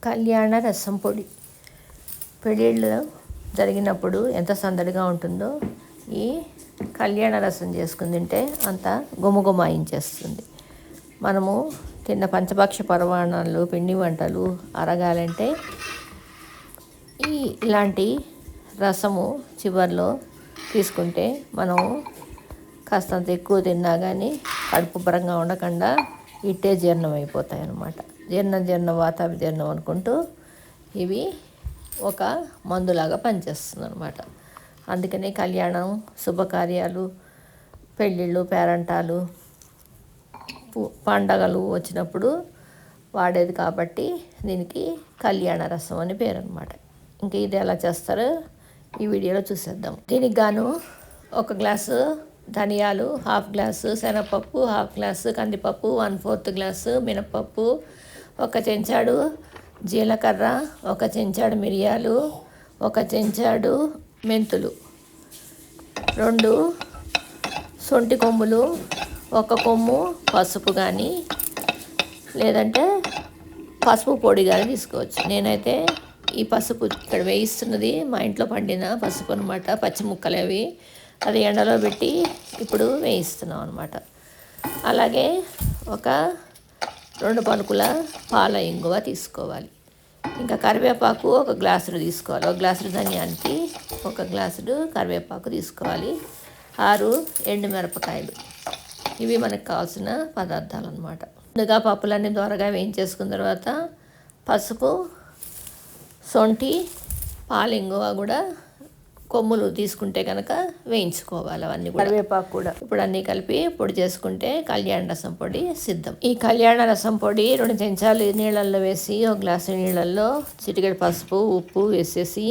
కళ్యాణ రసం పొడి. పెళ్ళిళ్ళు జరిగినప్పుడు ఎంత సందడిగా ఉంటుందో ఈ కళ్యాణ రసం చేసుకుని తింటే అంత గుమగుమాయించేస్తుంది. మనము తిన్న పంచభక్ష పరమాణాలు, పిండి వంటలు అరగాలంటే ఇలాంటి రసము చివరిలో తీసుకుంటే మనము కాస్తంత ఎక్కువ తిన్నా కానీ కడుపు పరంగా ఉండకుండా ఇట్టే జీర్ణం అయిపోతాయి అన్నమాట. వాతాభిజీర్ణం అనుకుంటూ ఇవి ఒక మందులాగా పనిచేస్తుంది అనమాట. అందుకని కళ్యాణం, శుభకార్యాలు, పెళ్ళిళ్ళు, పేరంటాలు, పండగలు వచ్చినప్పుడు వాడేది కాబట్టి దీనికి కళ్యాణ రసం అని పేరు అనమాట. ఇంకా ఇది ఎలా చేస్తారో ఈ వీడియోలో చూసేద్దాం. దీనికి గాను 1 గ్లాసు ధనియాలు, 1/2 గ్లాసు శనగపప్పు, 1/2 గ్లాసు కందిపప్పు, 1/4 గ్లాసు మినపప్పు, 1 చెంచాడు జీలకర్ర, 1 చెంచాడు మిరియాలు, 1 చెంచాడు మెంతులు, 2 సొంటి కొమ్ములు, 1 కొమ్ము పసుపు కానీ లేదంటే పసుపు పొడి కానీ తీసుకోవచ్చు. నేనైతే ఈ పసుపు ఇక్కడ వేయిస్తున్నది మా ఇంట్లో పండిన పసుపు అనమాట. పచ్చి ముక్కలు అవి, అది ఎండలో పెట్టి ఇప్పుడు వేయిస్తున్నాం అనమాట. అలాగే 2 పలుకుల పాల ఇంగువ తీసుకోవాలి. ఇంకా కరివేపాకు 1 గ్లాసుడు తీసుకోవాలి. 1 గ్లాసుడు ధనియానికి 1 గ్లాసుడు కరివేపాకు తీసుకోవాలి. 6 ఎండుమిరపకాయలు. ఇవి మనకు కావాల్సిన పదార్థాలు అన్నమాట. ముందుగా పప్పులన్నీ దోరగా వేయించేసుకున్న తర్వాత పసుపు, సొంటి, పాల ఇంగువ కూడా కొమ్ములు తీసుకుంటే కనుక వేయించుకోవాలి. అవన్నీ కూడా కరివేపాకు కూడా ఇప్పుడు అన్నీ కలిపి పొడి చేసుకుంటే కళ్యాణ రసం పొడి సిద్ధం. ఈ కళ్యాణ రసం పొడి 2 చెంచాలు నీళ్ళల్లో వేసి 1 గ్లాసు నీళ్ళల్లో చిటికెడు పసుపు, ఉప్పు వేసేసి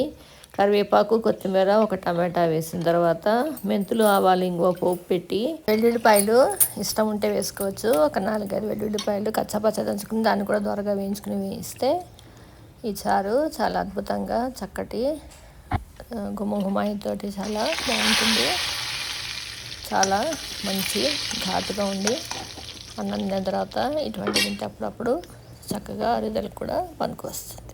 కరివేపాకు, కొత్తిమీర, 1 టమాటా వేసిన తర్వాత మెంతులు, ఆవాలు, ఇంగువ పోపు పెట్టి వెల్లుల్లిపాయలు ఇష్టం ఉంటే వేసుకోవచ్చు. 4-5 వెల్లుల్లిపాయలు కచ్చాపచ్చ దంచుకుని దాన్ని కూడా దోరగా వేయించుకుని వేయిస్తే ఈ చారు చాలా అద్భుతంగా చక్కటి గుమగుమాయితోటి చాలా బాగుంటుంది. చాలా మంచి ఘాటుగా ఉండి అన్నం తిన్న తర్వాత ఇటువంటి తింటే అప్పుడప్పుడు చక్కగా అరుగుదలకు కూడా పనికి వస్తుంది.